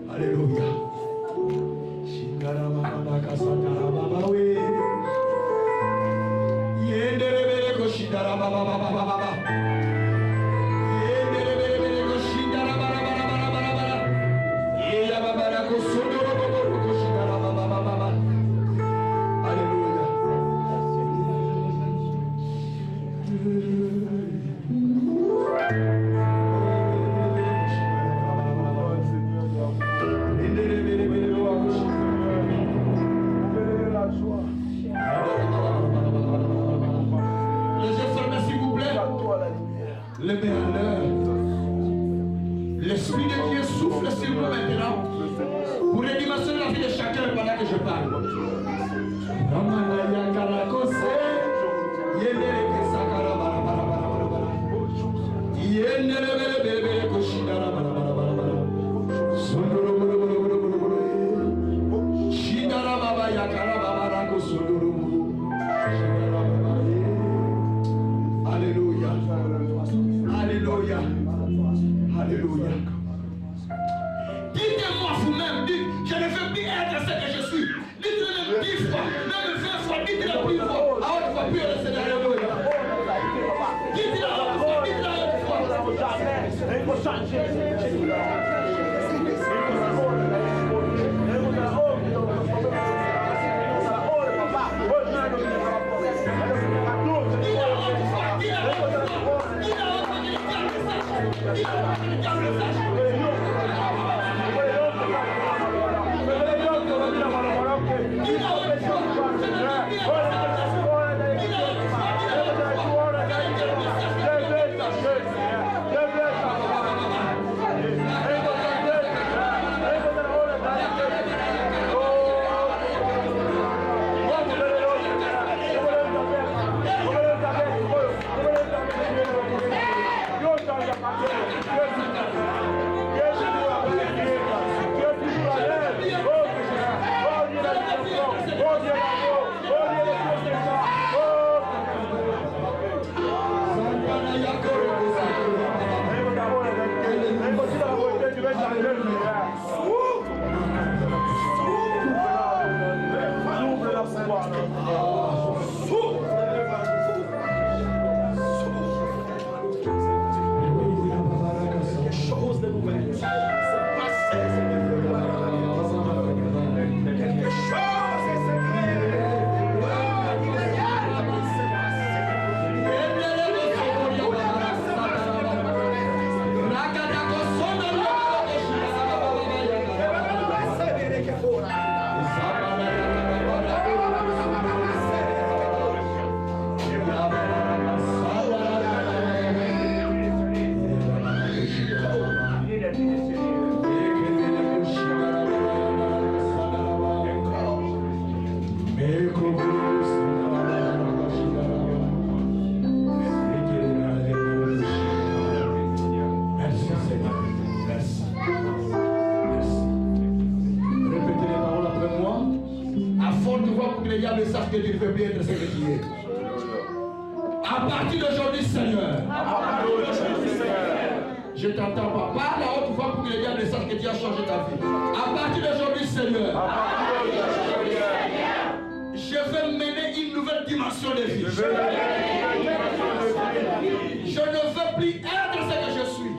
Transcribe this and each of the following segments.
Alléluia. L'Esprit de Dieu souffle sur nous maintenant pour redimensionner la vie de chacun pendant que je parle. Alléluia. Alléluia. Alléluia. Dites-moi vous-même, dites, je ne veux plus être ce que je suis. Dites-le même 10 fois, même 20 fois, dites-le plus fort. À haute fois, plus le Seigneur. Alléluia. Dites-le à haute fois, dites-le à haute fois. Il faut changer. Que tu ne peux plus être ce que tu es. À partir d'aujourd'hui, Seigneur, je t'entends pas. Parle à haute voix pour que les diables sachent que tu as changé ta vie. À partir d'aujourd'hui, Seigneur, je vais mener une nouvelle dimension de vie. Je ne veux plus être ce que je suis.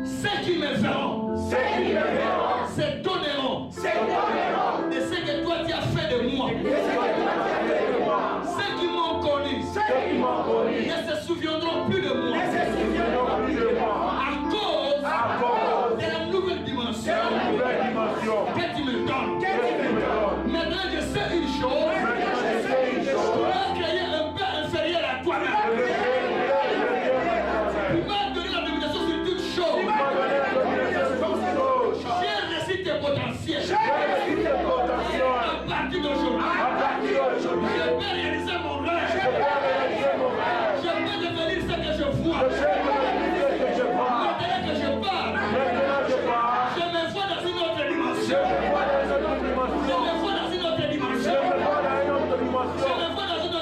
Ceux qui me verront, se donneront de ce que toi tu as fait de moi. Ceux qui m'ont connu ne se souviendront plus de moi. À cause de la nouvelle dimension que tu me donnes. Maintenant je sais une chose. Tu m'as créé un peu inférieur à toi-même. Tu m'as donné la domination sur toute chose. J'ai réussi tes potentiels. À partir d'aujourd'hui, je peux réaliser mon rêve. Je peux devenir ce que je vois. Maintenant que je parle, je me vois dans une autre dimension. Je me vois dans une autre dimension. Je me vois dans une autre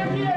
Te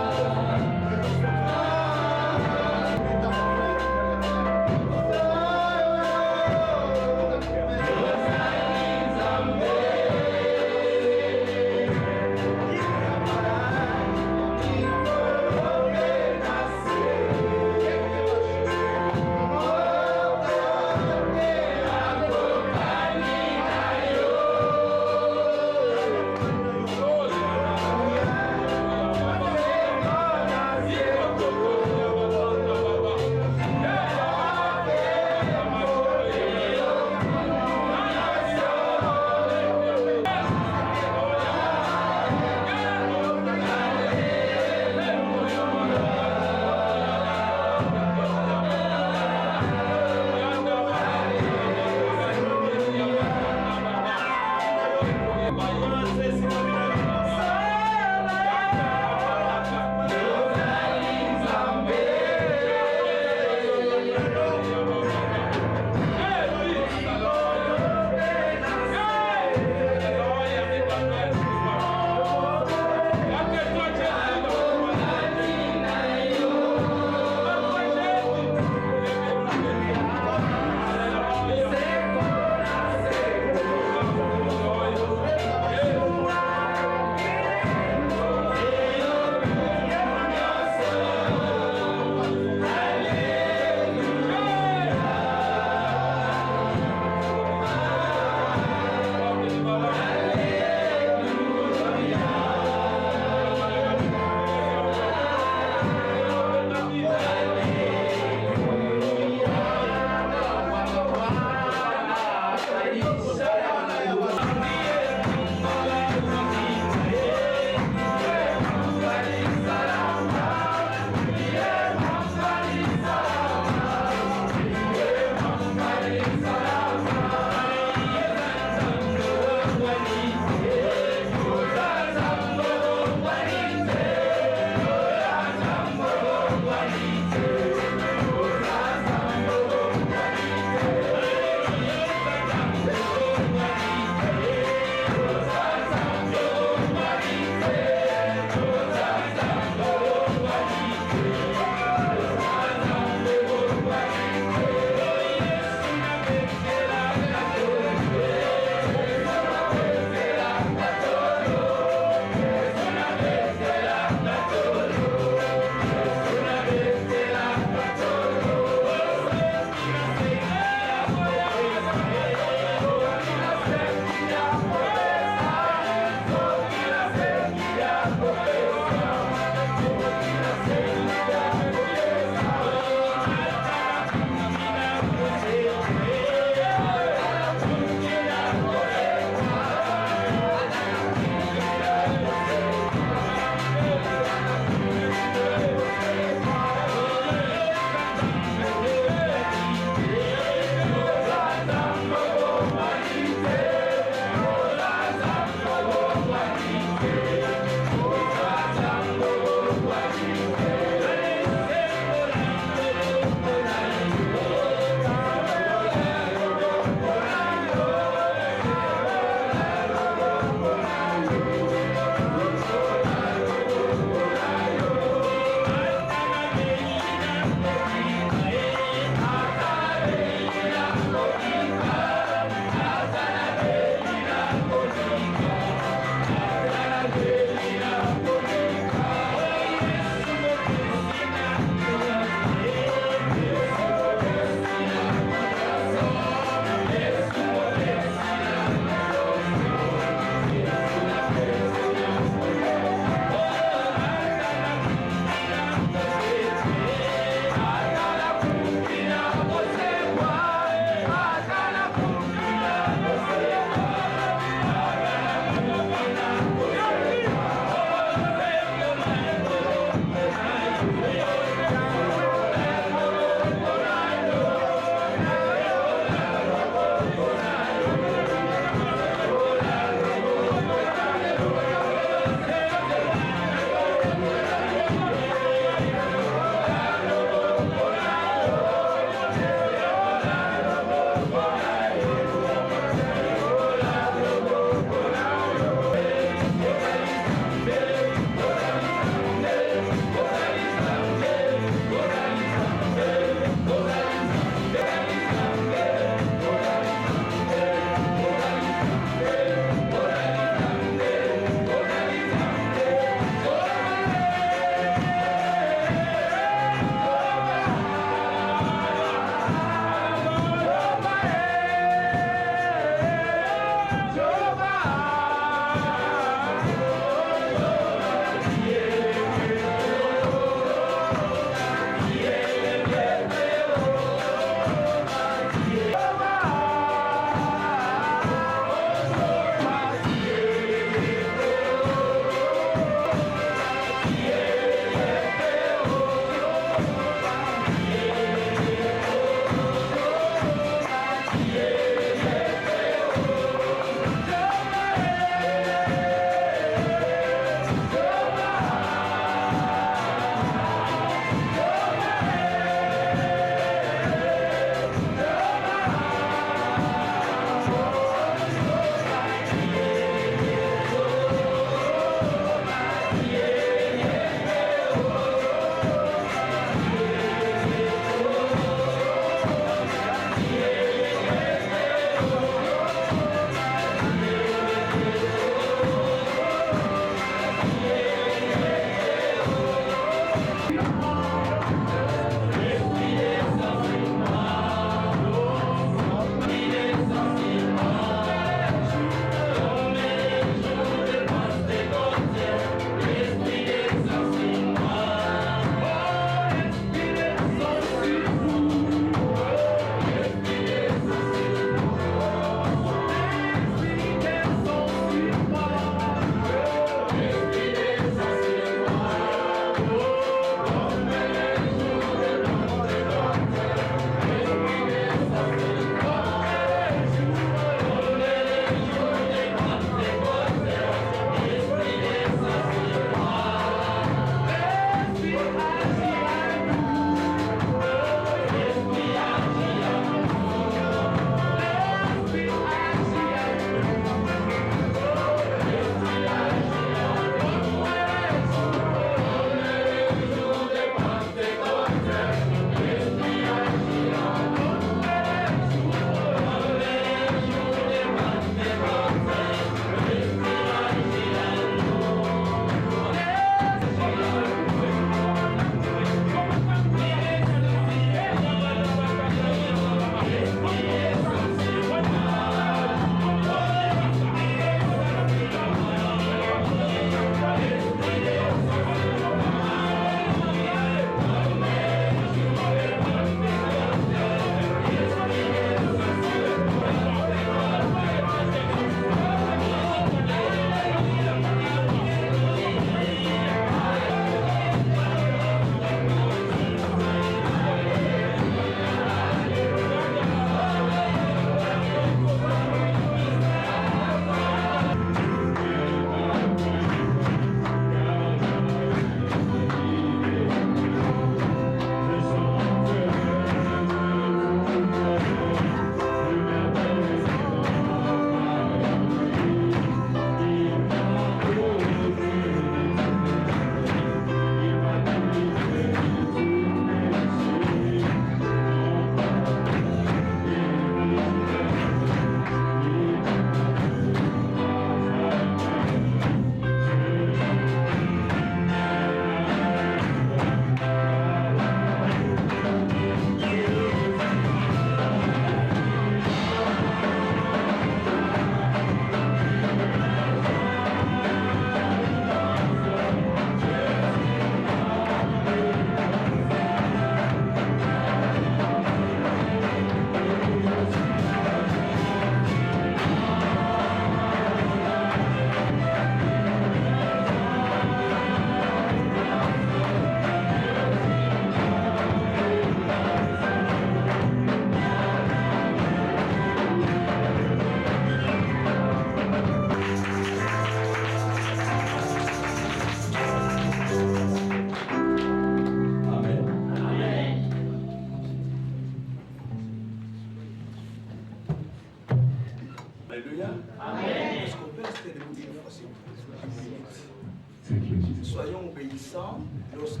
Soyons obéissants lorsque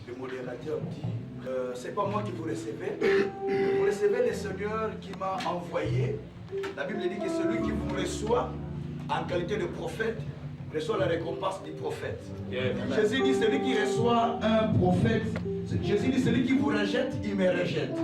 le modérateur dit c'est pas moi qui vous recevez, vous recevez le Seigneur qui m'a envoyé. La Bible dit que celui qui vous reçoit en qualité de prophète reçoit la récompense du prophète. Jésus dit celui qui reçoit un prophète, Jésus dit celui qui vous rejette, il me rejette.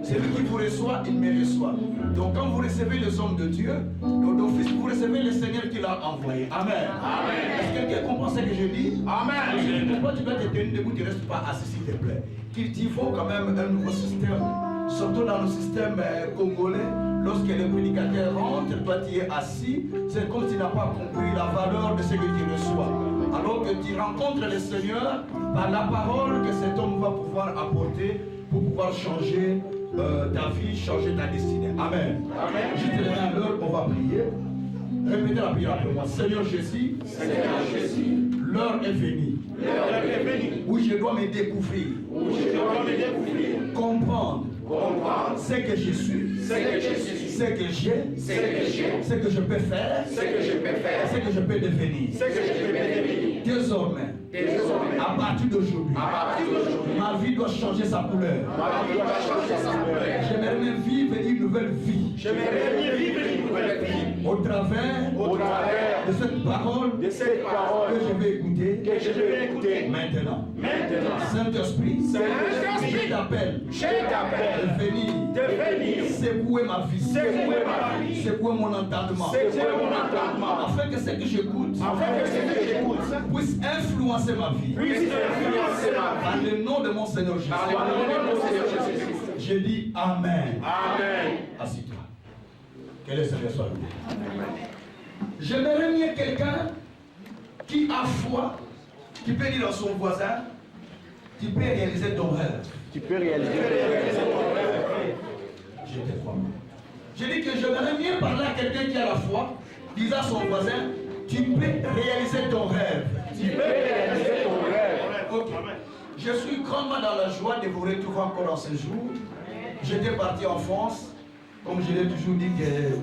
Celui qui vous reçoit, il me reçoit. Donc quand vous recevez les hommes de Dieu, d'office vous recevez le Seigneur qui l'a envoyé. Amen. Amen. Est-ce que quelqu'un comprend ce que je dis? Amen. Pourquoi tu dois te tenir debout, tu ne restes pas assis s'il te plaît? Qu'il faut quand même un nouveau système. Surtout dans le système congolais, lorsque le prédicateur rentre, toi tu es assis, c'est comme si tu n'as pas compris la valeur de ce que tu reçois. Alors que tu rencontres le Seigneur par la parole que cet homme va pouvoir apporter pour pouvoir changer ta vie, changer ta destinée. Amen. Amen. Juste à l'heure, on va prier. Répétez la prière après moi. Seigneur Jésus, l'heure est venue. Où je dois me découvrir. Comprendre ce que je suis, ce que j'ai, ce que je peux faire, ce que je peux devenir. Désormais, à partir d'aujourd'hui, ma vie doit changer sa couleur. J'aimerais bien vivre une nouvelle vie. Au travers de cette parole que je vais écouter maintenant. Saint-Esprit, je t'appelle de venir secouer ma vie, secouer mon entendement, afin que ce que j'écoute puisse influencer ma vie. Par le nom de mon Seigneur Jésus. Je dis Amen. Assis-toi. Que le Seigneur soit loué. J'aimerais bien quelqu'un qui a foi, qui peut dire à son voisin, tu peux réaliser ton rêve. Je te crois. Je dis que j'aimerais bien parler à quelqu'un qui a la foi, disant à son voisin, tu peux réaliser ton rêve. Okay. Je suis grandement dans la joie de vous retrouver encore en ce jour. J'étais parti en France, comme je l'ai toujours dit, que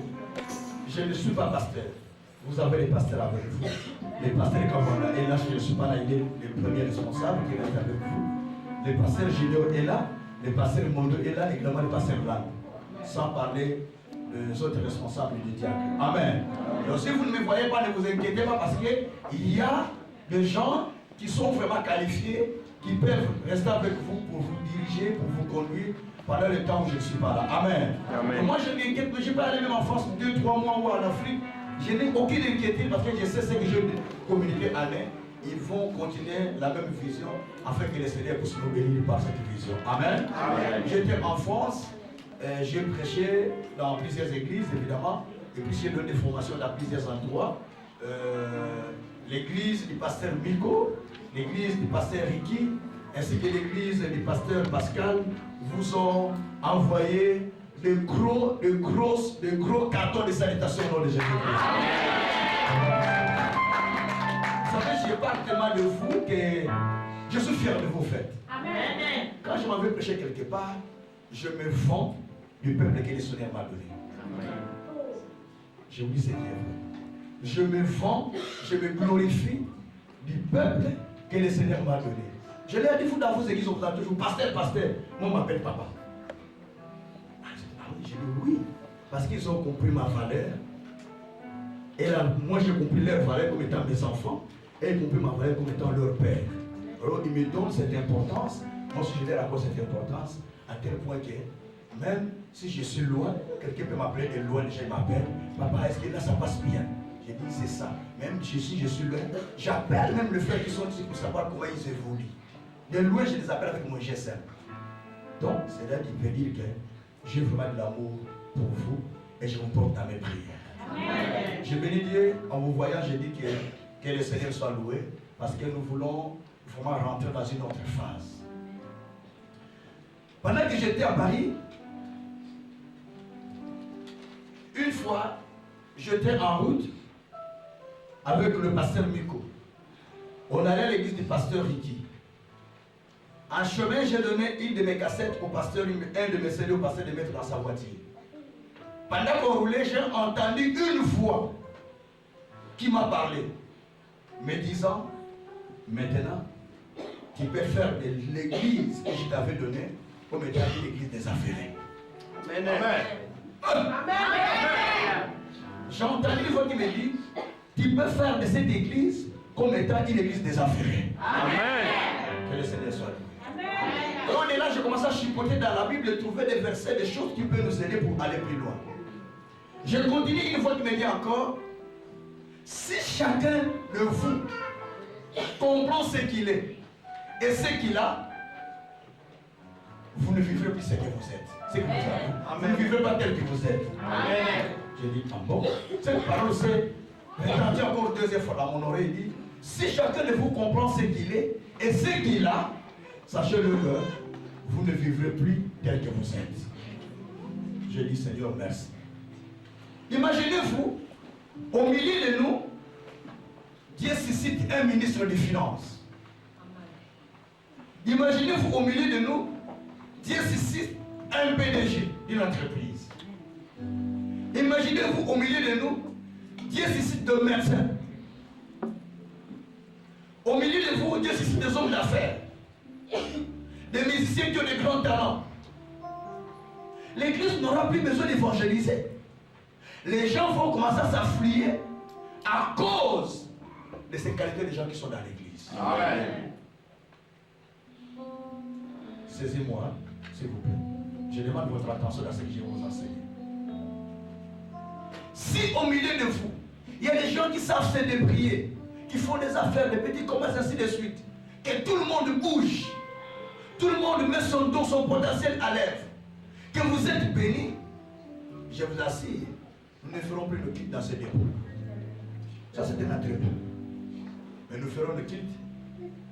je ne suis pas pasteur. Vous avez les pasteurs avec vous. Les pasteurs Kabana est là, je ne suis pas là, il est le premier responsable qui reste avec vous. Le pasteur Gideon est là, le pasteur Mondo est là, et également le pasteur Blanc. Sans parler des autres responsables du diacre. Amen. Donc si vous ne me voyez pas, ne vous inquiétez pas parce qu'il y a des gens qui sont vraiment qualifiés, qui peuvent rester avec vous pour vous diriger, pour vous conduire pendant le temps où je ne suis pas là. Amen. Amen. Moi je m'inquiète, mais je peux aller même en France 2-3 mois ou en Afrique. Je n'ai aucune inquiétude parce que je sais ce que je vais communiquer à eux. Ils vont continuer la même vision afin que le Seigneur puisse nous bénir par cette vision. Amen. Amen. J'étais en France, j'ai prêché dans plusieurs églises évidemment, et puis j'ai donné des formations dans plusieurs endroits. L'église du pasteur Miko, l'église du pasteur Ricky, ainsi que l'église du pasteur Pascal vous ont envoyé de gros cartons de salutation au nom de Jésus-Christ. Vous savez, je parle tellement de vous que je suis fier de vos fêtes. Amen. Quand je m'en vais prêcher quelque part, je me vends du peuple que le Seigneur m'a donné. Amen. Je vous dis c'est vrai. Je me vends, je me glorifie du peuple que le Seigneur m'a donné. Je l'ai dit, vous dans vos églises, on vous a toujours pasteur. Moi, on m'appelle papa. Je dis oui, parce qu'ils ont compris ma valeur. Et là, moi j'ai compris leur valeur comme étant mes enfants. Et ils ont compris ma valeur comme étant leur père. Alors ils me donnent cette importance. Moi aussi je leur accorde cette importance. À tel point que même si je suis loin, quelqu'un peut m'appeler de loin, je m'appelle. Papa, est-ce que là ça passe bien? J'ai dit c'est ça. Même si je suis loin, j'appelle même les frères qui sont ici pour savoir comment ils évoluent. De loin, je les appelle avec mon GSM. Donc, c'est là qu'il veut dire que j'ai vraiment de l'amour pour vous et je vous porte dans mes prières. Amen. Je bénis Dieu en vous voyant, je dis que le Seigneur soit loué parce que nous voulons vraiment rentrer dans une autre phase. Pendant que j'étais à Paris, une fois, j'étais en route avec le pasteur Miko. On allait à l'église du pasteur Ricky. En chemin, j'ai donné une de mes cassettes au pasteur, un de mes CD au pasteur de mettre dans sa voiture. Pendant qu'on roulait, j'ai entendu une voix qui m'a parlé, me disant, maintenant, tu peux faire de l'église que je t'avais donnée comme étant une église des affaires. Amen. J'ai entendu une voix qui me dit, tu peux faire de cette église comme étant une église des affaires. Amen. Que le Seigneur soit loué. Et on est là, je commence à chipoter dans la Bible et trouver des versets, des choses qui peuvent nous aider pour aller plus loin. Je continue une fois qui me dit encore, si chacun de vous comprend ce qu'il est et ce qu'il a, vous ne vivrez plus ce que vous êtes. Ce que vous avez. Vous ne vivrez pas tel que vous êtes. Amen. J'ai dit, ah bon? Cette parole s'est répandue encore deuxième fois dans mon oreille. Il dit, si chacun de vous comprend ce qu'il est et ce qu'il a, sachez-le que vous ne vivrez plus tel que vous êtes. Je dis, Seigneur, merci. Imaginez-vous, au milieu de nous, Dieu suscite un ministre des Finances. Imaginez-vous, au milieu de nous, Dieu suscite un PDG d'une entreprise. Imaginez-vous, au milieu de nous, Dieu suscite des médecins. Au milieu de vous, Dieu suscite des hommes d'affaires. Des musiciens qui ont des grands talents. L'église n'aura plus besoin d'évangéliser. Les gens vont commencer à s'afflier à cause de ces qualités des gens qui sont dans l'église. Amen. Saisez-moi, s'il vous plaît. Je demande votre attention dans ce que je vais vous enseigner. Si au milieu de vous, il y a des gens qui savent se débrouiller, qui font des affaires, des petits commerces, ainsi de suite, que tout le monde bouge, tout le monde met son don, son potentiel à l'œuvre, que vous êtes bénis, je vous assure, nous ne ferons plus le culte dans ce dépôt. Ça, c'est un attribut. Mais nous ferons le culte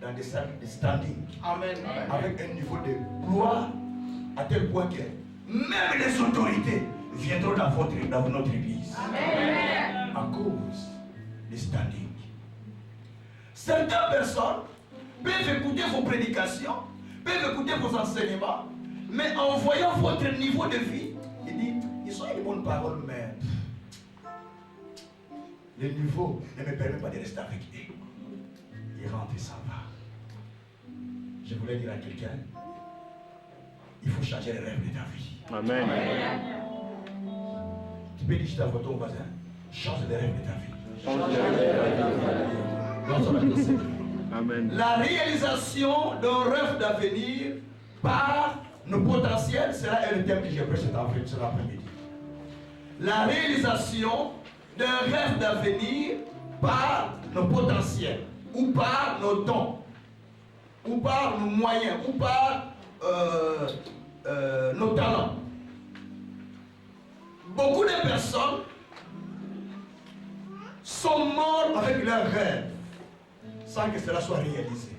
dans des salles de standing. Amen. Avec un niveau de gloire à tel point que même les autorités viendront dans notre église. Amen. À cause des standing. Certaines personnes peuvent écouter vos prédications, peuvent écouter vos enseignements, mais en voyant votre niveau de vie, ils ont une bonne parole, mais le niveau ne me permet pas de rester avec eux. Ils rentrent et s'en va. Je voulais dire à quelqu'un, il faut changer les rêves de ta vie. Amen. Tu peux dire à ton voisin, change les rêves de ta vie. Change les rêves. Amen. La réalisation d'un rêve d'avenir par nos potentiels, sera le thème que j'ai pris cet après-midi. La réalisation d'un rêve d'avenir par nos potentiels, ou par nos dons, ou par nos moyens, ou par nos talents. Beaucoup de personnes sont mortes avec leurs rêves sans que cela soit réalisé.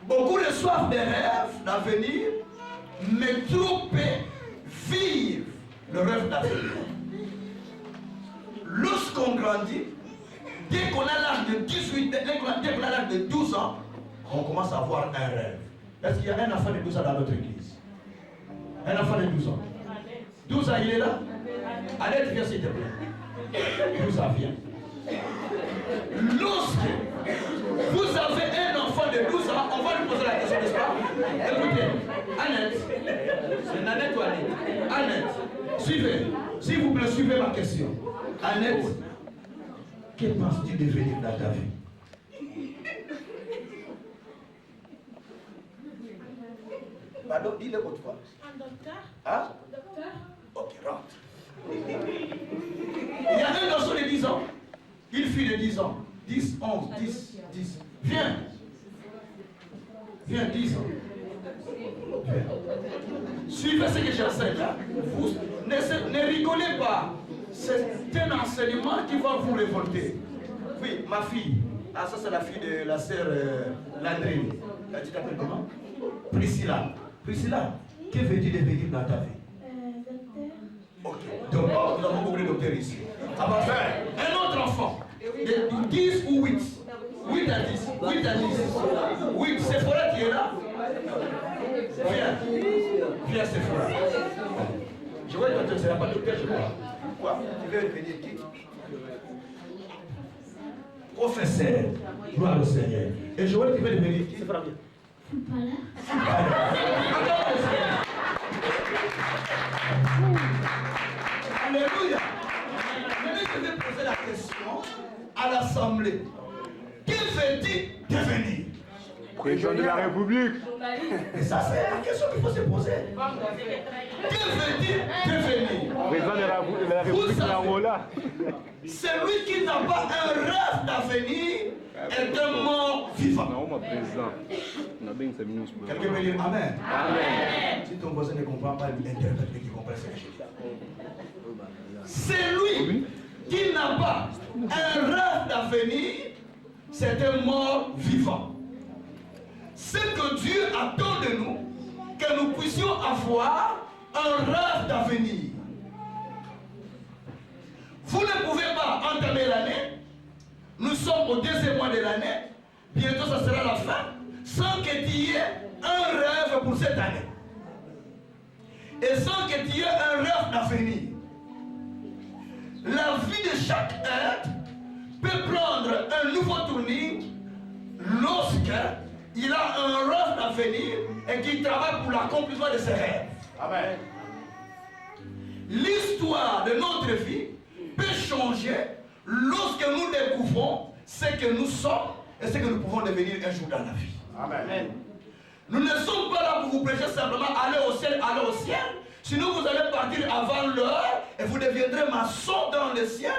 Beaucoup reçoivent des rêves d'avenir, mais trop peu vivent le rêve d'avenir. Lorsqu'on grandit, dès qu'on a l'âge de 18, dès qu'on a l'âge de 12 ans, on commence à avoir un rêve. Est-ce qu'il y a un enfant de 12 ans dans notre église? Un enfant de 12 ans. 12 ans, il est là? Allez, viens s'il te plaît. 12 ans, viens. Lorsque vous avez un enfant de 12 ans, on va lui poser la question, n'est-ce pas? Écoutez, Annette, c'est Annette ou Annette? Annette, suivez, s'il vous plaît, suivez ma question. Annette, que penses-tu devenir dans ta vie? Pardon, dis-le autre fois. Un docteur. Hein? Docteur. Ok, rentre. Il y a un garçon de 10 ans, une fille de 10 ans, 10, 11, 10, 10. Viens. Viens, 10 ans. Viens. Suivez ce que j'enseigne. Hein? Vous ne rigolez pas. C'est un enseignement qui va vous révolter. Oui, ma fille. Ah, ça c'est la fille de la sœur Landry. Tu t'appelles comment? Priscilla. Priscilla, que veux-tu devenir dans ta vie? Docteur. Ok. Donc, nous avons beaucoup de docteurs ici. Un autre enfant, de 10 ou 8. 8 à 10. 8 à 10. 8, Sephora qui est là. Viens. Viens, Sephora. Je vois que tu ne seras pas docteur, je crois. Quoi? Tu veux devenir qui? professeur. Gloire au Seigneur. Et je vois que tu veux devenir qui? C'est pas bien. Alléluia. Maintenant, je vais poser la question à l'Assemblée. Que veut-il devenir? Président de la République. Et ça, c'est la question qu'il faut se poser. Que veut-il devenir? Président de la République de l'Angola. Celui qui n'a pas un rêve d'avenir est un mort vivant. Non, mon président. Quelqu'un veut dire Amen. Amen. Si ton voisin ne comprend pas, lui interprète qui comprend ce que je dis. Celui qui n'a pas un rêve d'avenir, c'est un mort vivant. Ce que Dieu attend de nous, que nous puissions avoir un rêve d'avenir. Vous ne pouvez pas entamer l'année. Nous sommes au deuxième mois de l'année. Bientôt, ça sera la fin. Sans que tu aies un rêve pour cette année. Et sans que tu aies un rêve d'avenir. La vie de chaque être peut prendre un nouveau tournure lorsqu'il a un rêve d'avenir et qu'il travaille pour l'accomplissement de ses rêves. Amen. L'histoire de notre vie peut changer lorsque nous découvrons ce que nous sommes et ce que nous pouvons devenir un jour dans la vie. Amen. Nous ne sommes pas là pour vous prêcher simplement aller au ciel, sinon vous allez partir avant l'heure et vous deviendrez maçons dans le ciel,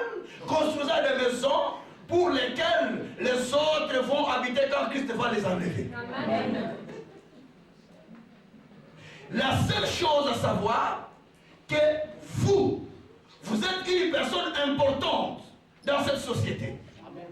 construisant des maisons pour lesquelles les autres vont habiter quand Christ va les enlever. Amen. La seule chose à savoir, que vous êtes une personne importante dans cette société. Amen.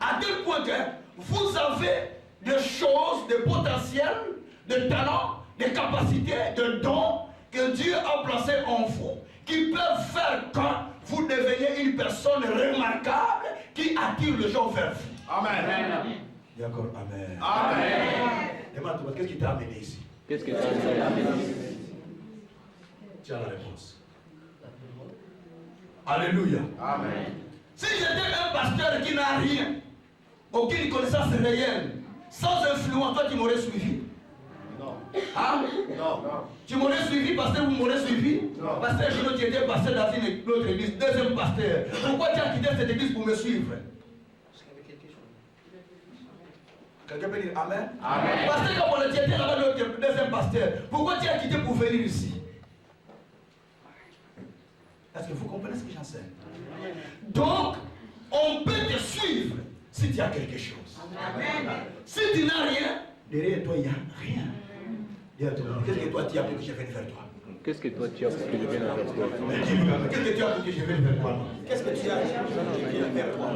À tel point que vous avez des choses, des potentiels, des talents, des capacités, des dons que Dieu a placés en vous, qui peuvent faire quand vous devenez une personne remarquable qui attire les gens vers vous. Amen. Dis encore Amen. Amen. Demande-toi, qu'est-ce qui t'a amené ici? Qu'est-ce que tu as dit? Tu as la réponse. Alléluia. Amen. Si j'étais un pasteur qui n'a rien, aucune connaissance réelle, sans influence, toi tu m'aurais suivi? Non. Hein? Non. Tu m'aurais suivi, pasteur, vous m'aurez suivi? Non. Pasteur Gino, tu étais pasteur dans une autre église, deuxième pasteur. Pourquoi tu as quitté cette église pour me suivre? Quelqu'un peut dire Amen? Amen. Pasteur, quand tu étais là-bas, le deuxième pasteur, pourquoi tu as quitté pour venir ici? Est-ce que vous comprenez ce que j'enseigne? Donc, on peut te suivre si tu as quelque chose. Amen. Si tu n'as rien, derrière toi, il n'y a rien. Qu'est-ce que toi tu as pour que je vienne vers toi? Qu'est-ce que toi tu as pour que je vienne vers toi? Qu'est-ce que tu as pour que je vienne vers toi? Qu'est-ce que tu as pour que je vienne vers toi?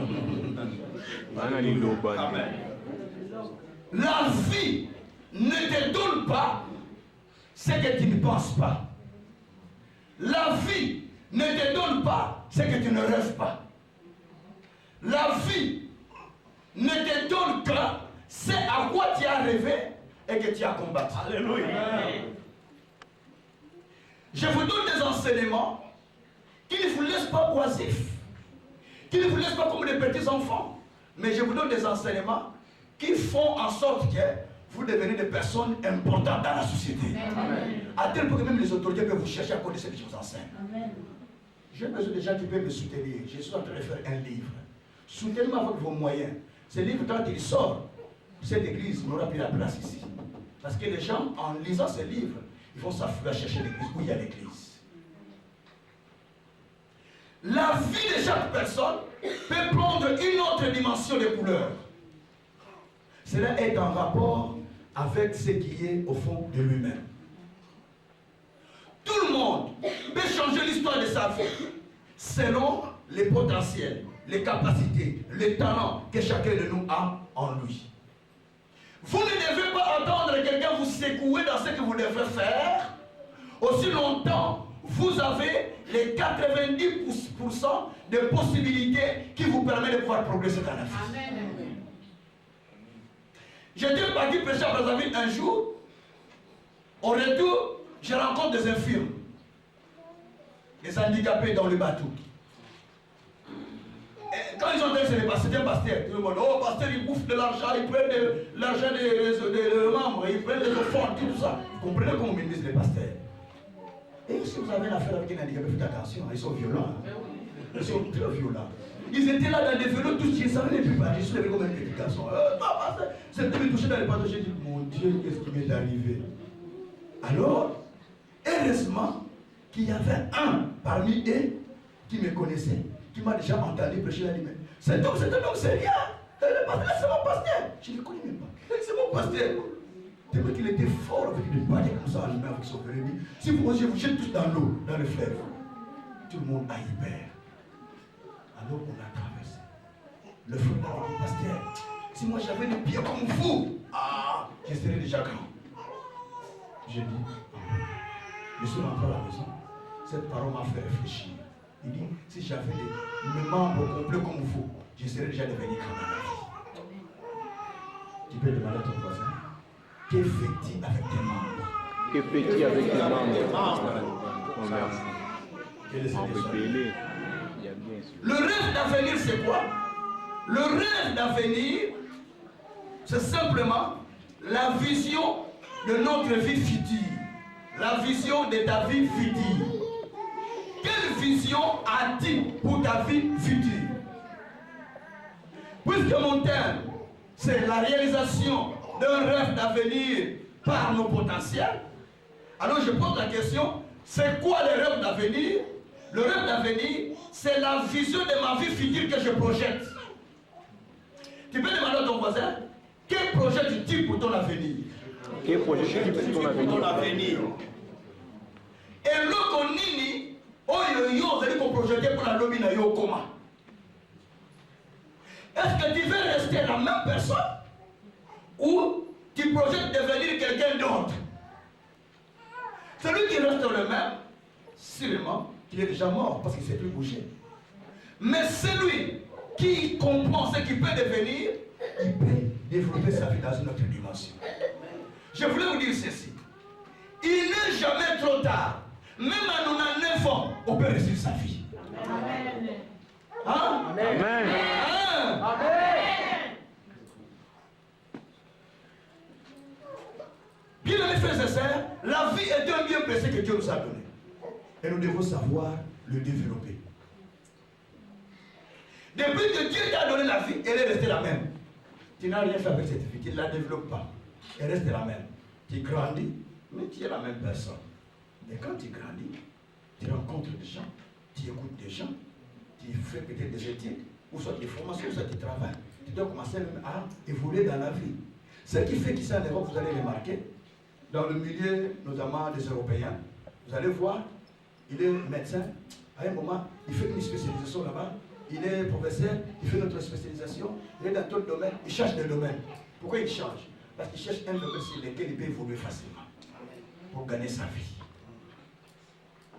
Amen. La vie ne te donne pas ce que tu ne penses pas. La vie ne te donne pas ce que tu ne rêves pas. La vie ne te donne que ce à quoi tu as rêvé et que tu as combattu. Alléluia. Je vous donne des enseignements qui ne vous laissent pas oisifs, qui ne vous laissent pas comme des petits enfants, mais je vous donne des enseignements qui font en sorte que vous devenez des personnes importantes dans la société. Amen. À tel point que même les autorités peuvent vous chercher à cause de ce que je vous enseigne. J'ai besoin de gens qui peuvent me soutenir. Je suis en train de faire un livre. Soutenez-moi avec vos moyens. Ce livre, quand il sort, cette église n'aura plus la place ici. Parce que les gens, en lisant ce livre, ils vont s'affluer à chercher l'église, où il y a l'église. La vie de chaque personne peut prendre une autre dimension de couleur. Cela est en rapport avec ce qui est au fond de lui-même. Tout le monde peut changer l'histoire de sa vie selon les potentiels, les capacités, les talents que chacun de nous a en lui. Vous ne devez pas entendre quelqu'un vous secouer dans ce que vous devez faire. Aussi longtemps, vous avez les 90% de possibilités qui vous permettent de pouvoir progresser dans la vie. Amen. J'étais parti prêcher à Brazzaville un jour. Au retour, je rencontre des infirmes, des handicapés dans le bateau. Et quand ils ont dit que c'était un pasteur, tout le monde, oh, pasteur, il bouffe de l'argent, il prend de l'argent des membres, il prend des offrandes, tout ça. Vous comprenez comment on minimise les pasteurs? Et si vous avez une affaire avec un handicapé, faites attention, ils sont violents. Ils sont très violents. Ils étaient là dans des vélos, tous ils savaient les plus pas. Je suis levé comme une petite garçon. C'est de me toucher dans les pantalons. J'ai dit, mon Dieu, qu'est-ce qui m'est arrivé? Alors, heureusement qu'il y avait un parmi eux qui me connaissait, qui m'a déjà entendu prêcher la lumière. Cet homme, c'est rien. Le pasteur, c'est mon pasteur. Je ne le connais même pas. C'est mon pasteur. Tellement qu'il était fort avec des balais comme ça, allumé avec son verre. Si vous osez vous jetez tous dans l'eau, dans le fleuve, tout le monde a eu peur. Alors on a traversé. Le frère a dit, pasteur, si moi j'avais des pieds comme vous, je serais déjà grand. J'ai dit, je suis rentré à la maison. Cette parole m'a fait réfléchir. Il dit, si j'avais des membres complets comme vous, je serais déjà devenu grand dans la vie. Tu peux demander à ton voisin, que fait-il avec tes membres? Que fait-il avec tes membres? Oh, merci. On peut payer. Le rêve d'avenir, c'est quoi? Le rêve d'avenir, c'est simplement la vision de notre vie future. La vision de ta vie future. Quelle vision as-tu pour ta vie future? Puisque mon thème, c'est la réalisation d'un rêve d'avenir par nos potentiels, alors je pose la question, c'est quoi le rêve d'avenir? Le rêve d'avenir, c'est la vision de ma vie future que je projette. Tu peux demander à ton voisin, quel projet tu pour ton avenir? Quel projet tu pour ton avenir? Et l'autre nini, vous allez projeter pour la lobby na yo comment? Est-ce que tu veux rester la même personne ou tu projettes devenir quelqu'un d'autre? Celui qui reste le même, sûrement, il est déjà mort parce qu'il ne sait plus bouger. Mais celui qui comprend ce qu'il peut devenir, il peut développer sa vie dans une autre dimension. Je voulais vous dire ceci. Il n'est jamais trop tard. Même à 99 ans, on peut réussir sa vie. Amen. Hein? Amen. Amen. Amen. Bien aimés frères et sœurs, la vie est un bien précieux que Dieu nous a donné. Et nous devons savoir le développer. Depuis que Dieu t'a donné la vie, elle est restée la même. Tu n'as rien fait avec cette vie, tu ne la développes pas. Elle reste la même. Tu grandis, mais tu es la même personne. Mais quand tu grandis, tu rencontres des gens, tu écoutes des gens, tu fais peut-être des études, ou soit des formations, ou soit tu travailles. Tu dois commencer à évoluer dans la vie. Ce qui fait qu'ici en Europe, vous allez remarquer, dans le milieu notamment des Européens, vous allez voir, il est médecin, à un moment, il fait une spécialisation là-bas, il est professeur, il fait notre spécialisation, il est dans tout le domaine, il cherche des domaines. Pourquoi il change? Parce qu'il cherche un domaine sur lequel il peut évoluer facilement pour gagner sa vie.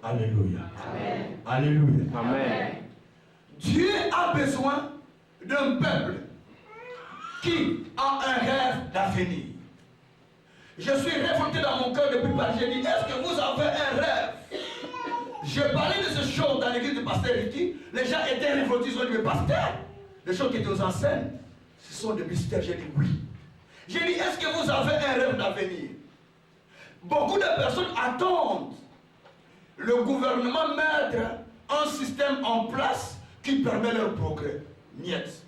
Alléluia. Amen. Alléluia. Amen. Dieu a besoin d'un peuple qui a un rêve d'avenir. Je suis révolté dans mon cœur depuis pas. J'ai dit, est-ce que vous avez un rêve? Je parlais de ce choses dans l'église de Pasteur Ricky. Les gens étaient révoltés, ils ont dit, mais pasteur, les choses qui étaient aux enseignes, ce sont des mystères. J'ai dit oui. J'ai dit, est-ce que vous avez un rêve d'avenir? Beaucoup de personnes attendent le gouvernement mettre un système en place qui permet leur progrès. Niet.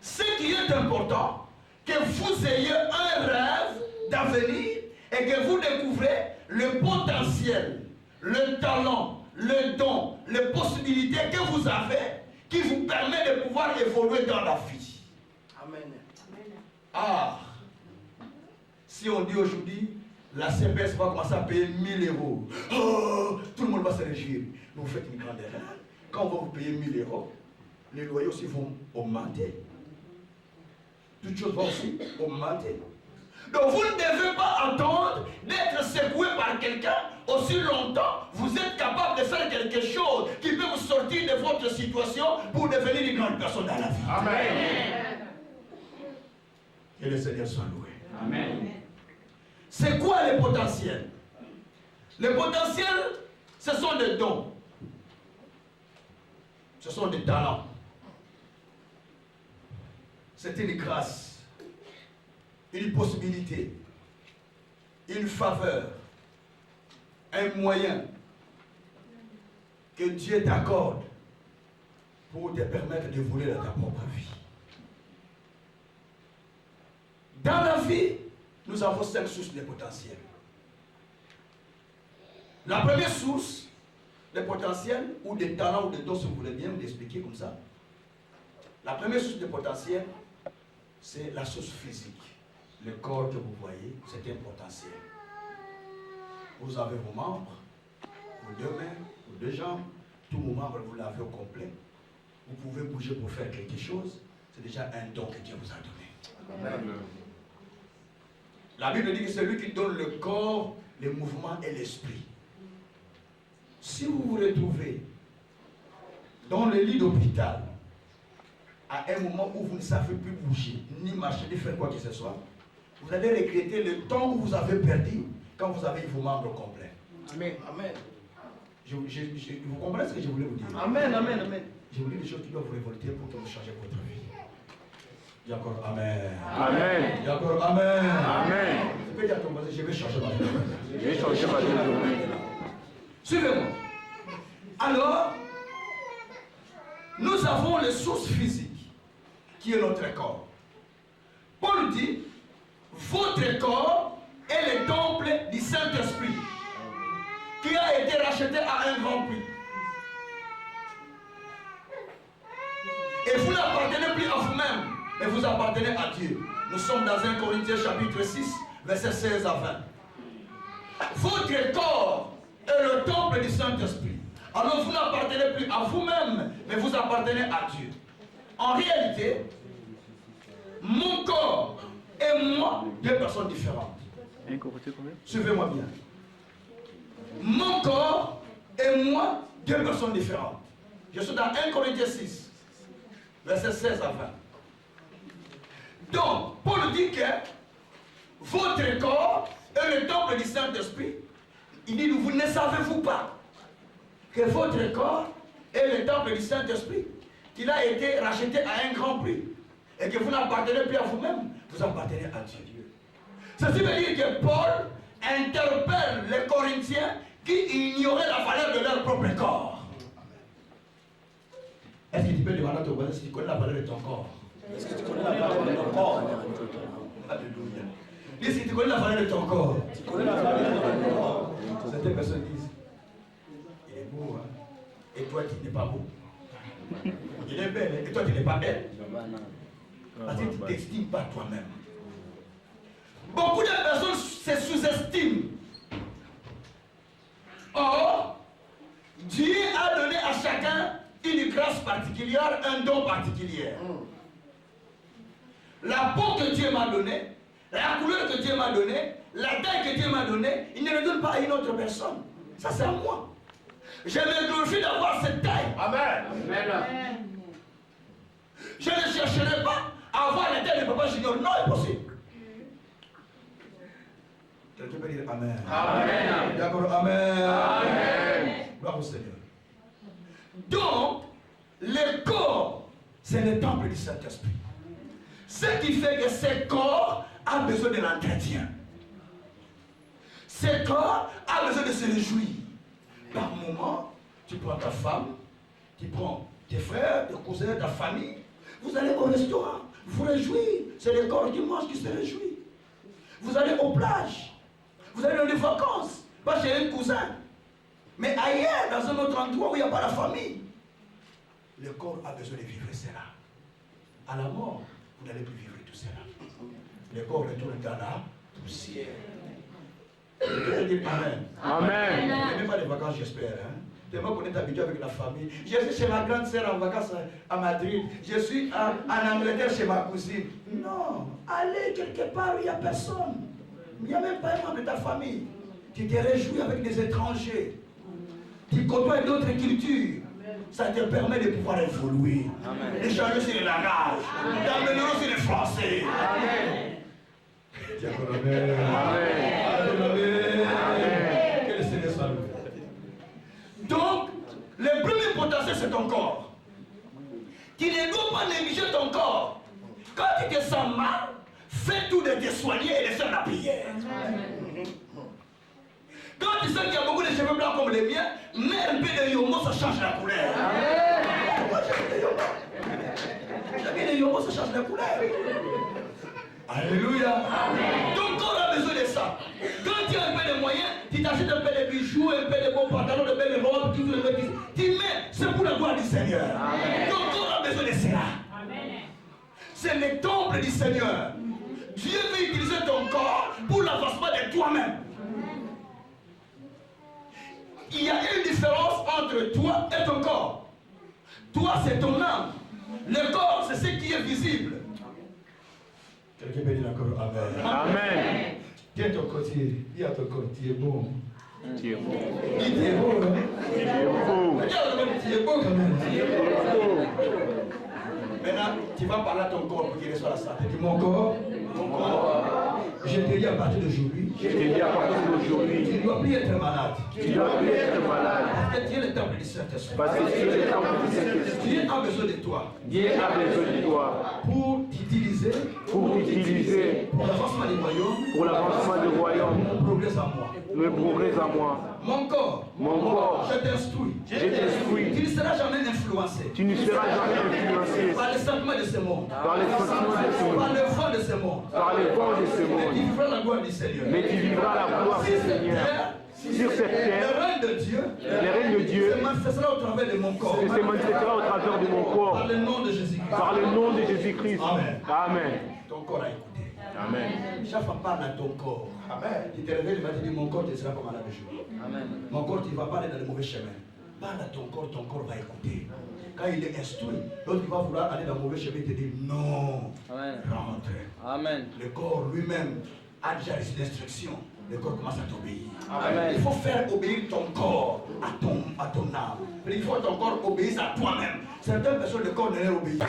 Ce qui est important, que vous ayez un rêve d'avenir et que vous découvrez le potentiel, le talent, le don, les possibilités que vous avez qui vous permet de pouvoir évoluer dans la vie. Amen. Si on dit aujourd'hui, la CPS va commencer à payer 1000 euros. Oh, tout le monde va se réjouir. Mais vous faites une grande erreur. Quand on va vous payer 1000 euros, les loyers aussi vont augmenter. Toutes choses vont aussi augmenter. Donc vous ne devez pas attendre d'être secoué par quelqu'un aussi longtemps. Vous êtes capable de faire quelque chose qui peut vous sortir de votre situation pour devenir une grande personne dans la vie. Amen. Que le Seigneur soit loué. Amen. C'est quoi le potentiel? Le potentiel, ce sont des dons. Ce sont des talents. C'est une grâce, une possibilité, une faveur, un moyen que Dieu t'accorde pour te permettre d'évoluer dans ta propre vie. Dans la vie, nous avons 5 sources de potentiel. La première source de potentiel, ou de talent, ou de dons, si vous voulez bien me l'expliquer comme ça. La première source de potentiel, c'est la source physique. Le corps que vous voyez, c'est un potentiel. Vous avez vos membres, vos 2 mains, vos 2 jambes, tous vos membres, vous l'avez au complet. Vous pouvez bouger pour faire quelque chose. C'est déjà un don que Dieu vous a donné. Amen. La Bible dit que c'est lui qui donne le corps, le mouvement et l'esprit. Si vous vous retrouvez dans le lit d'hôpital, à un moment où vous ne savez plus bouger, ni marcher, ni faire quoi que ce soit, vous allez regretter le temps que vous avez perdu quand vous avez vos membres complets. Amen. Amen. Vous comprenez ce que je voulais vous dire? Amen, amen, amen. Je vous dis des choses qui doivent vous révolter pour que vous changez votre vie. Il y a encore Amen. Amen. Il y a encore Amen. Amen. Tu peux dire à ton voisin, je vais changer ma vie. Je vais changer ma vie. Suivez-moi. Alors, nous avons les sources physiques, qui est notre corps. Paul dit, votre corps est le temple du Saint-Esprit, qui a été racheté à un grand prix. Et vous n'appartenez plus à vous-même, mais vous appartenez à Dieu. Nous sommes dans 1 Corinthiens chapitre 6, versets 16 à 20. Votre corps est le temple du Saint-Esprit. Alors vous n'appartenez plus à vous-même, mais vous appartenez à Dieu. En réalité, mon corps et moi, 2 personnes différentes. Suivez-moi bien. Mon corps et moi, 2 personnes différentes. Je suis dans 1 Corinthiens 6, versets 16 à 20. Donc, Paul dit que votre corps est le temple du Saint-Esprit. Il dit, vous ne savez-vous pas que votre corps est le temple du Saint-Esprit, qu'il a été racheté à un grand prix, et que vous n'appartenez plus à vous-même, vous appartenez à Dieu. Ceci veut dire que Paul interpelle les Corinthiens qui ignoraient la valeur de leur propre corps. Est-ce que tu peux demander à ton voisin si tu connais la valeur de ton corps? Est-ce que tu connais la valeur de ton corps? Alléluia. Dis si tu connais la valeur de ton corps. Tu connais la valeur de ton corps? Certaines personnes disent, il est beau, hein? Et toi tu n'es pas beau. Il est belle, et toi tu n'es pas belle. Parce que tu ne t'estimes pas toi-même. Beaucoup de personnes se sous-estiment. Or, Dieu a donné à chacun une grâce particulière, un don particulier. La peau que Dieu m'a donnée, la couleur que Dieu m'a donnée, la taille que Dieu m'a donnée, il ne le donne pas à une autre personne. Ça c'est à moi. Je me glorifie d'avoir cette taille. Amen. Amen. Je ne chercherai pas à avoir la taille de Papa Junior. Non, impossible. Quelqu'un peut dire Amen. Amen. D'accord, Amen. Amen. Gloire au Seigneur. Donc, le corps, c'est le temple du Saint-Esprit. Ce qui fait que ce corps a besoin de l'entretien. Ce corps a besoin de se réjouir. Par moment, tu prends ta femme, tu prends tes frères, tes cousins, ta famille, vous allez au restaurant, vous réjouissez. C'est le corps dimanche qui se réjouit. Vous allez aux plages, vous allez dans les vacances, pas chez un cousin, mais ailleurs, dans un autre endroit où il n'y a pas la famille. Le corps a besoin de vivre cela. À la mort, vous n'allez plus vivre tout cela. Le corps retourne dans la poussière. Amen. Amen. Même pas les vacances, j'espère. Hein? Tellement qu'on est habitué avec la famille. Je suis chez ma grande sœur en vacances à Madrid. Je suis en Angleterre chez ma cousine. Non, allez quelque part où il n'y a personne. Il n'y a même pas un membre de ta famille. Tu te réjouis avec des étrangers. Tu côtoies d'autres cultures. Ça te permet de pouvoir évoluer. Échanger sur le langage. D'amener sur le français. Amen. Amen. Que le Seigneur soit loué. Donc, le premier potentiel, c'est ton corps. pas négliger ton corps. Quand tu te sens mal, fais tout de te soigner et de faire la prière. Quand tu sens qu'il y a beaucoup de cheveux blancs comme les miens, mets un peu de yomo, ça change la couleur. Moi, j'aime les yomo. J'aime les yomo, ça change la couleur. Alléluia. Ton corps a besoin de ça. Quand tu as un peu de moyens, tu t'achètes un peu de bijoux, un peu de beaux pantalons, de belles robes, tu mets, c'est pour la gloire du Seigneur. Ton corps a besoin de cela. C'est le temple du Seigneur. Dieu veut utiliser ton corps pour l'avancement de toi-même. Il y a une différence entre toi et ton corps. Toi, c'est ton âme. Le corps, c'est ce qui est visible. Quelqu'un peut dire encore Amen. Amen. Tiens ton côté, dis à ton côté, tu es beau. Tu es beau. Dis, tu es beau, hein? Tu es beau. Tu es beau quand même. Tu es beau. Maintenant, tu vas parler à ton corps pour qu'il reçoive la santé. Dis mon corps, je te dis à partir d'aujourd'hui, Je te dis à partir d'aujourd'hui, tu ne dois plus être malade. tu ne dois plus être malade. Parce que tu es le temple du Saint-Esprit. Parce que tu es le temple du Saint-Esprit. Dieu a besoin de toi Dieu a besoin de toi pour t'utiliser, pour t'utiliser pour l'avancement du royaume, pour l'avancement du royaume, mon progrès à moi. le progrès à moi. Mon corps, je t'instruis. Je t'instruis. Tu ne seras jamais influencé Tu ne seras jamais influencé par les sentiments de ce monde, par les sentiments de ce par monde, le vent de ce monde. par les vents de ce Mais tu monde. vivras la gloire du Seigneur. Mais tu vivras la gloire du Sur cette Seigneur. terre, Sur cette le terre, règne de Dieu le règne de Dieu se manifestera au travers de mon corps. se manifestera au travers de mon Par corps, le nom de Jésus-Christ. par le nom de Jésus-Christ. Amen. Amen. Ton corps a écouté. Amen. Chaque fois parle à ton corps. Amen. Tu te réveilles le matin et dis mon corps, tu seras pas malade le jour. Amen. Mon corps, tu ne vas pas aller dans le mauvais chemin. Parle à ton corps va écouter. Quand il est instruit, l'autre qui va vouloir aller dans le mauvais chemin, il te dit non. Amen. Rentre. Amen. Le corps lui-même a déjà reçu l'instruction. Le corps commence à t'obéir. Amen. Il faut faire obéir ton corps à ton âme. Il faut que ton corps obéisse à toi-même. Certaines personnes, le corps ne leur obéit pas.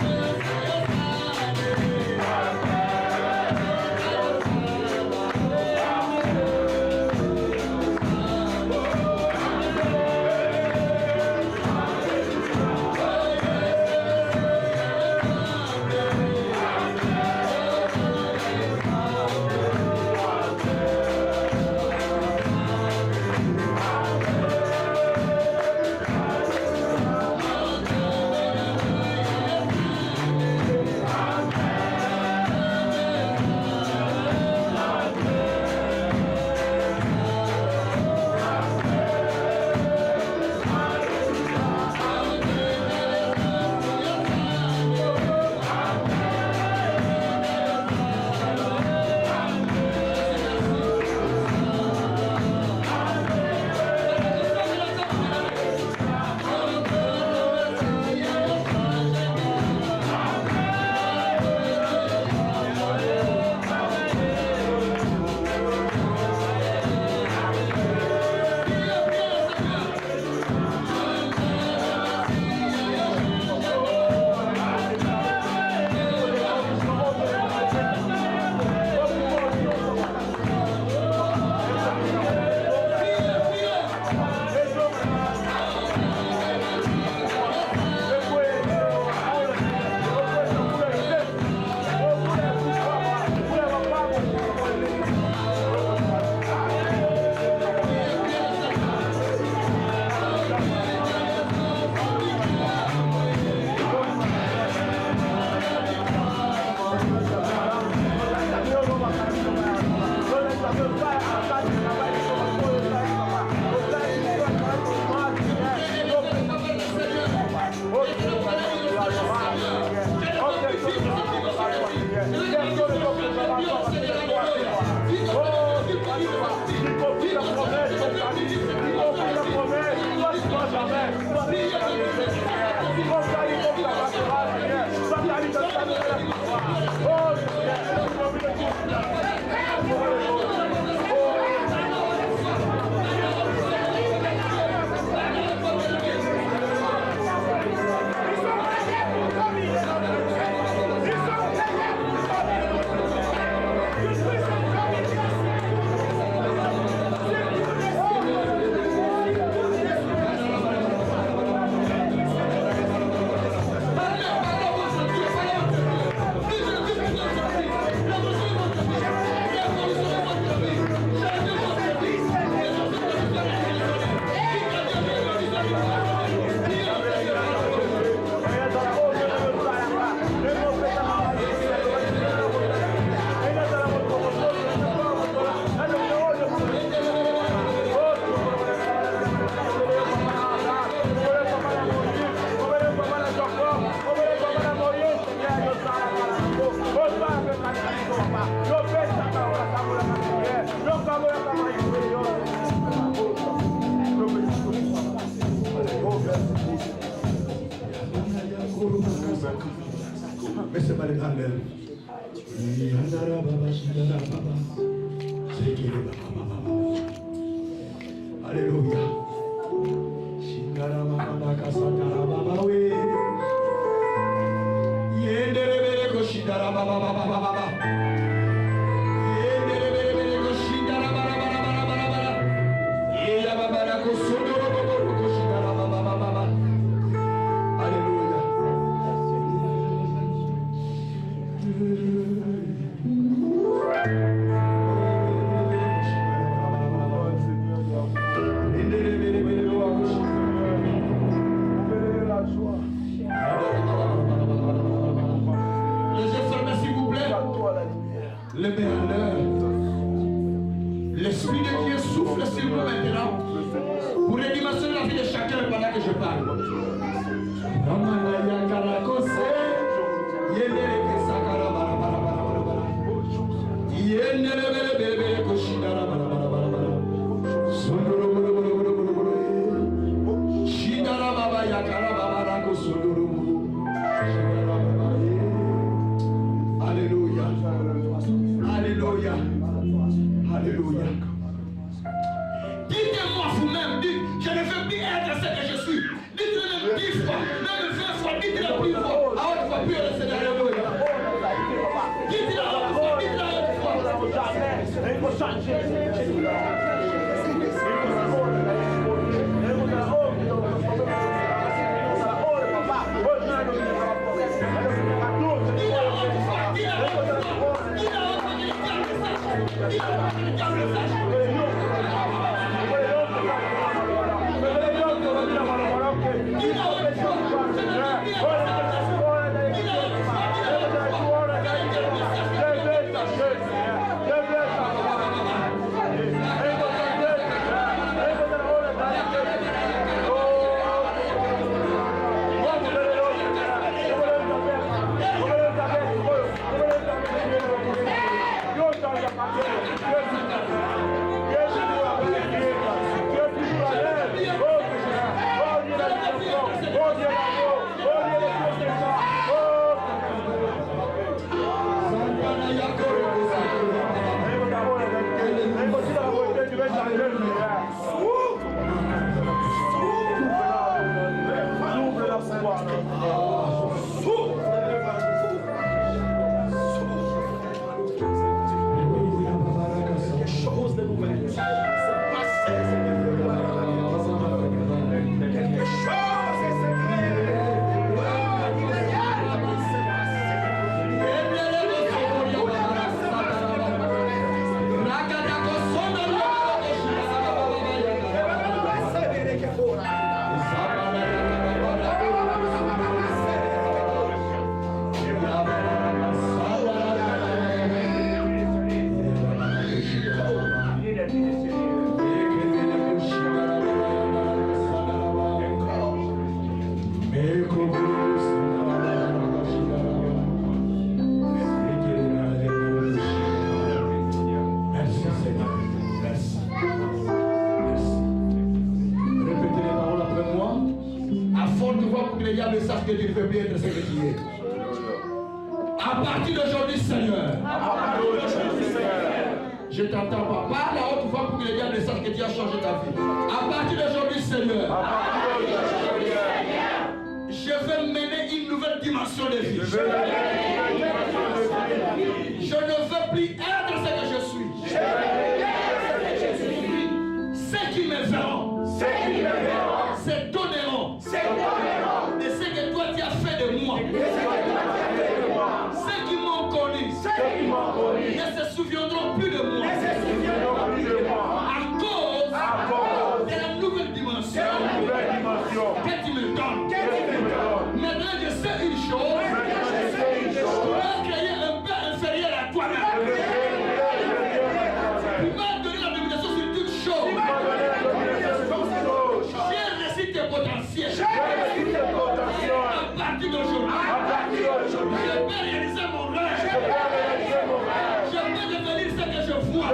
Mais c'est pas les grandes. Alléluia. L'Esprit de Dieu souffle sur nous maintenant pour redimensionner la vie de chacun pendant que je parle. Alléluia. Alléluia. Alléluia. Dites-moi vous-même, dites, je ne veux plus être ce que je suis. Dites-le même 10 fois, même 20 fois, dites-le plus fort. À haute voix, plus le Seigneur. Alléluia. Dites-le à haute voix, dites-le à haute Que tu ne peux plus être ce que tu es. À partir d'aujourd'hui, Seigneur, je t'entends pas. Parle à haute voix pour que les diables sachent que tu as changé ta vie. À partir d'aujourd'hui, Seigneur, je vais mener une nouvelle dimension de vie. Je ne veux plus être ce que je suis. Ceux qui me verront, se donneront de ce que toi tu as fait de moi. Ceux qui m'ont connu ne se souviendront plus de moi. À cause de la nouvelle dimension que tu me donnes. Maintenant je sais une chose. Tu m'as créé un peu inférieur à toi-même. Tu m'as donné la domination sur toute chose. J'ai réussi tes potentiels. À partir d'aujourd'hui, je peux réaliser mon rêve. Je peux devenir ce que je vois.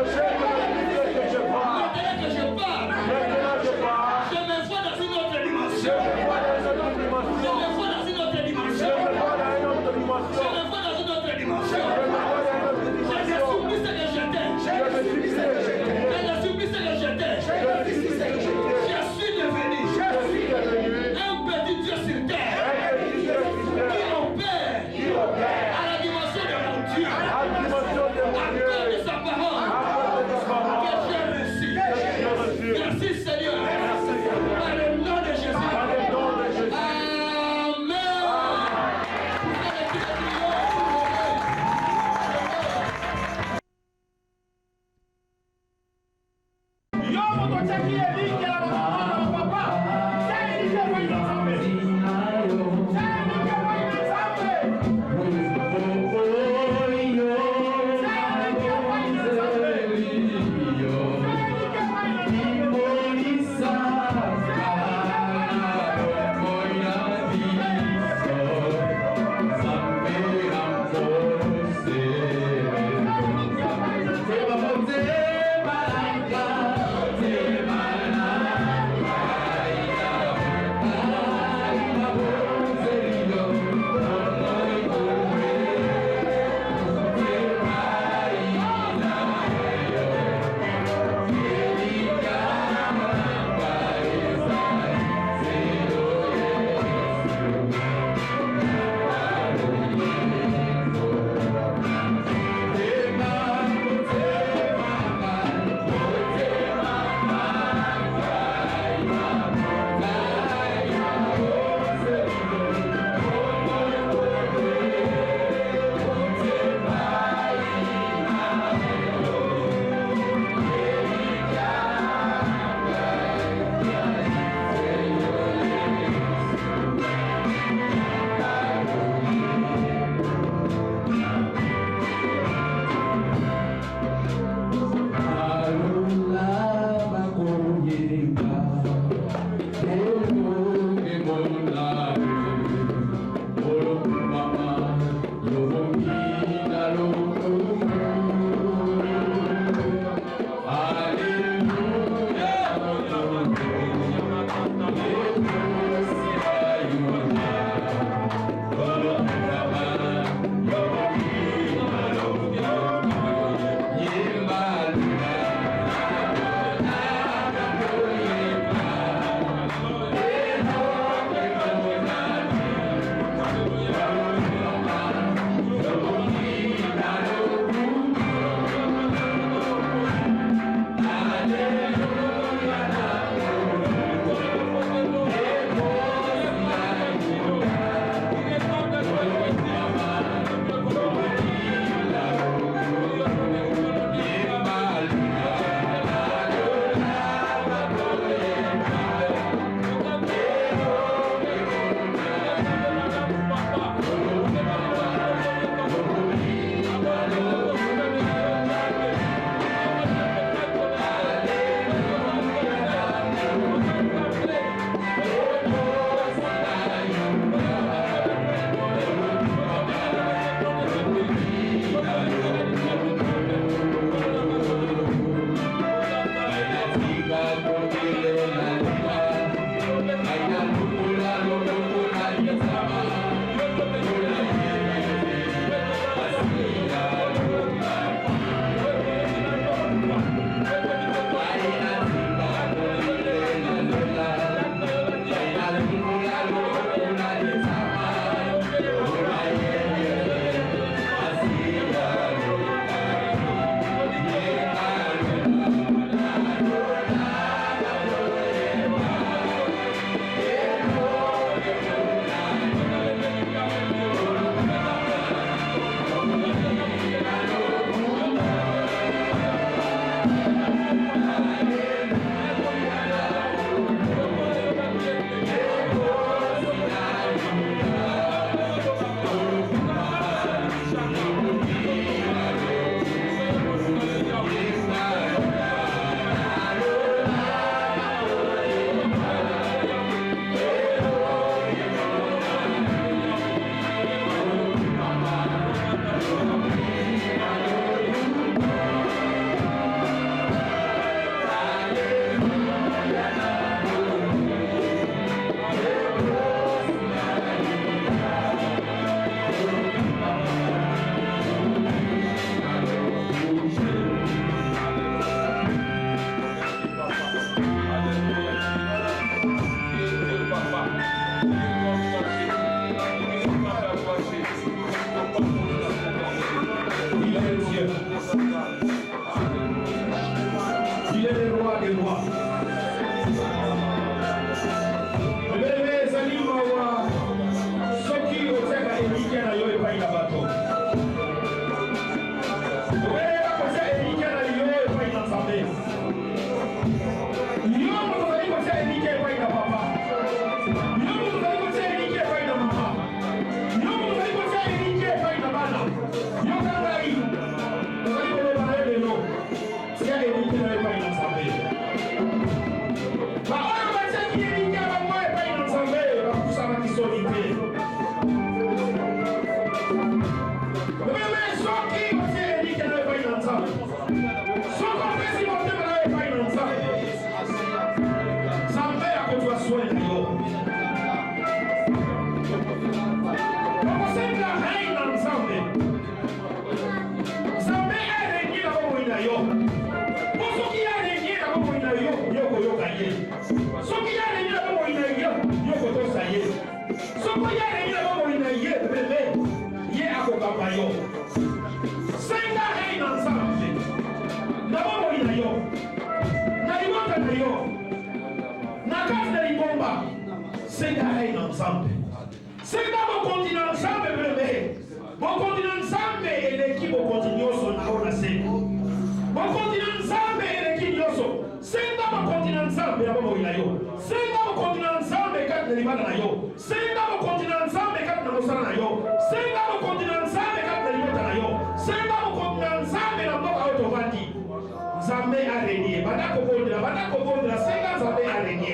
yo. Senga règne ensemble. Nabamo ina yo. Nalimota na yo. Nakati na libomba. Senga règne ensemble. Senga bon continent ensemble bébé. Bon continent ensemble et l'équipe au continent son aona senga. Bon continent ensemble et l'équipe yoso. Senga bon continent ensemble nabamo ina yo. Senga bon continent ensemble kati na libana na yo. Senga bon continent ensemble kati na mosala na yo. Senga bon continent ensemble kati na libota na yo. Senga bon continent ensemble na mboka autovandi. Nzambe a régné. Banda kobondela senga Nzambe a régné.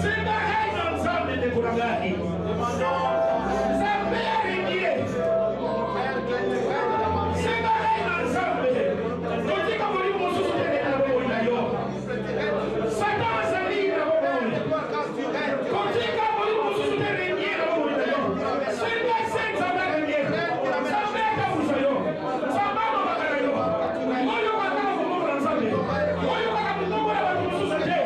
Senga règne ensemble de Kurangani. Nzambe a régné. Senga règne ensemble. Kotika moli mosusu tene na bobo na yo. Satan azali na bobo. Kotika moli mosusu tene régné na bobo na yo. Senga Nzambe a régné. Nzambe a kabusa yo. Nzambe a mabaka na yo. Oyo kaka kumola Nzambe. Oyo kaka kumola watu mosusu tene.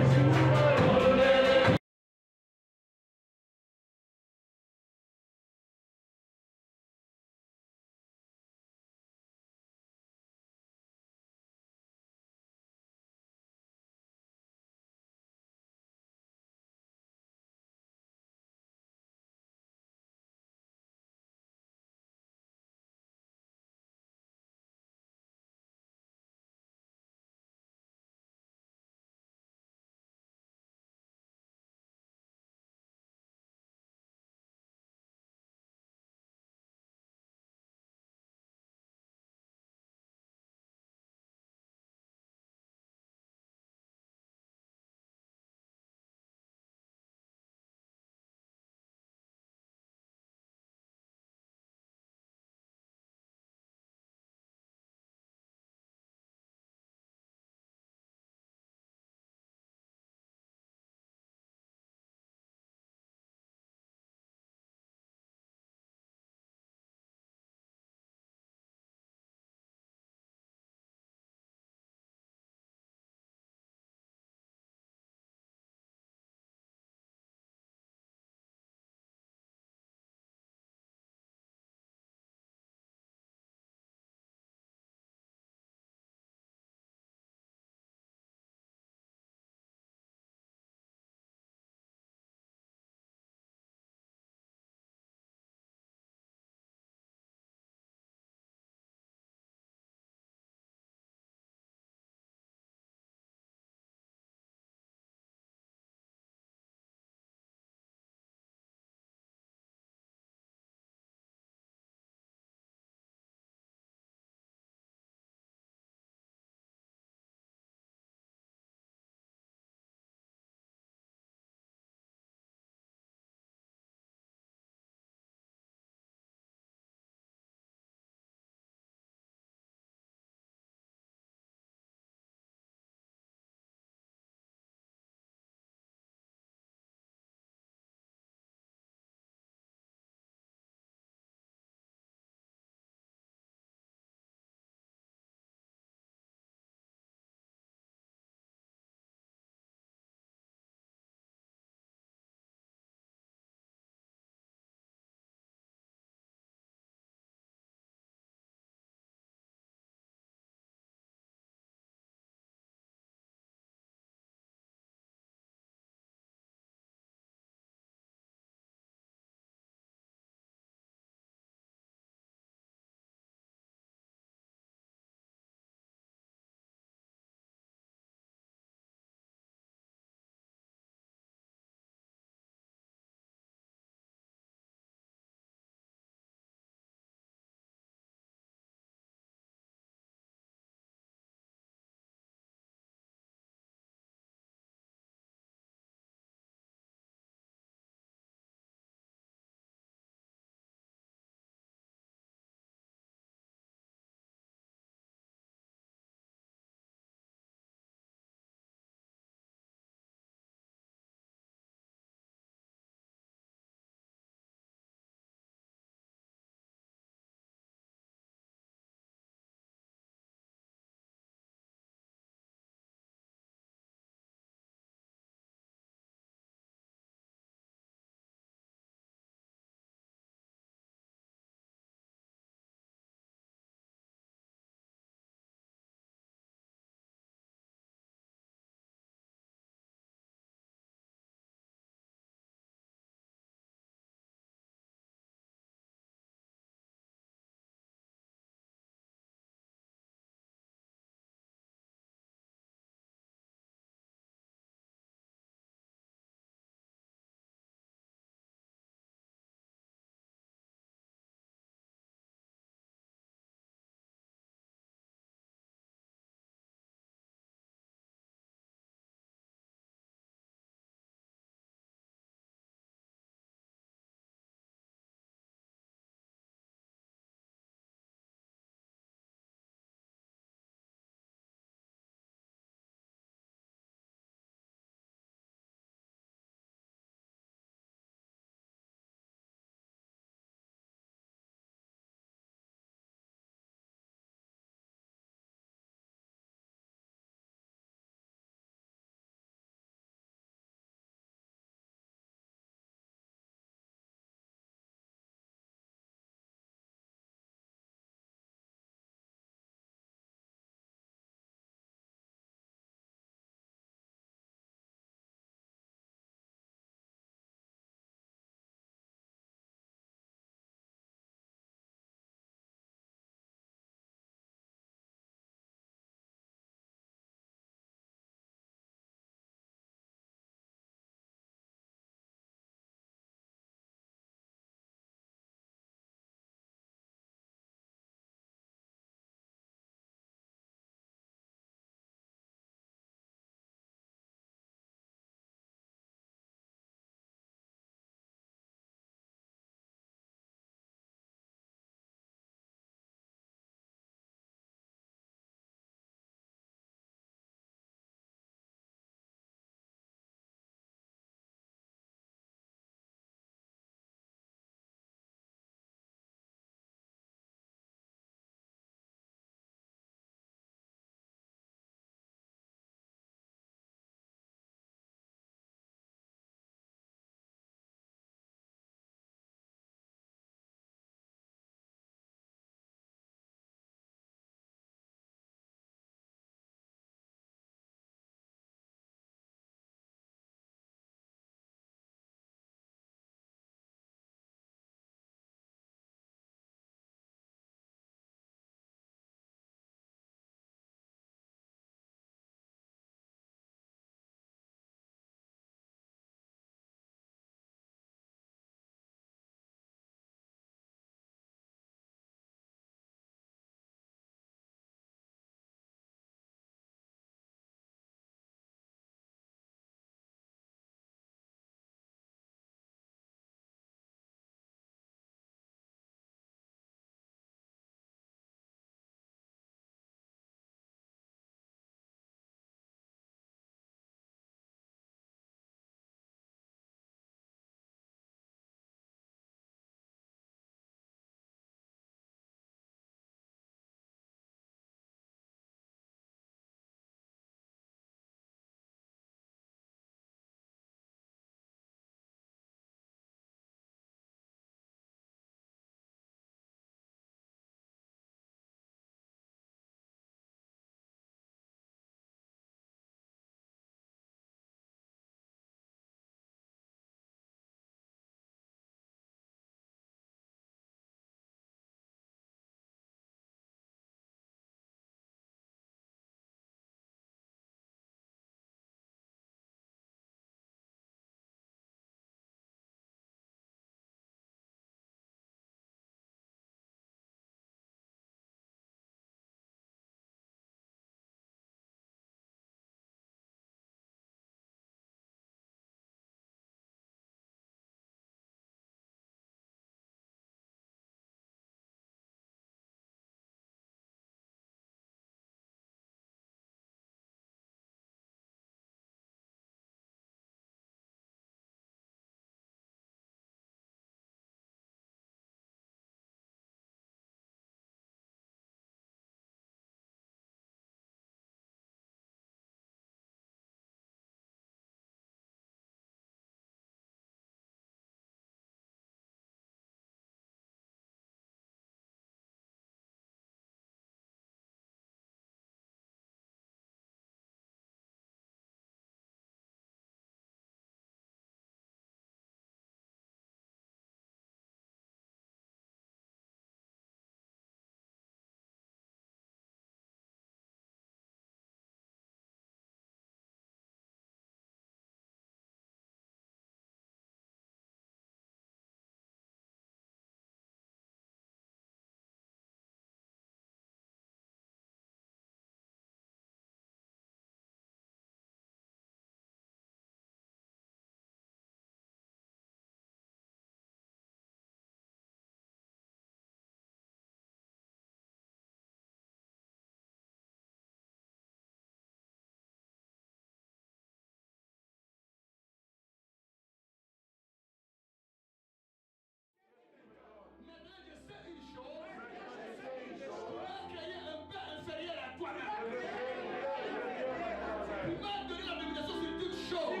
donné la domination sur toutes choses.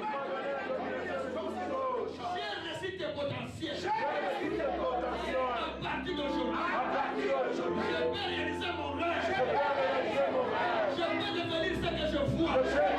J'ai reçu tes potentiels. À partir d'aujourd'hui, je peux réaliser mon rêve. Je peux devenir ce que je vois.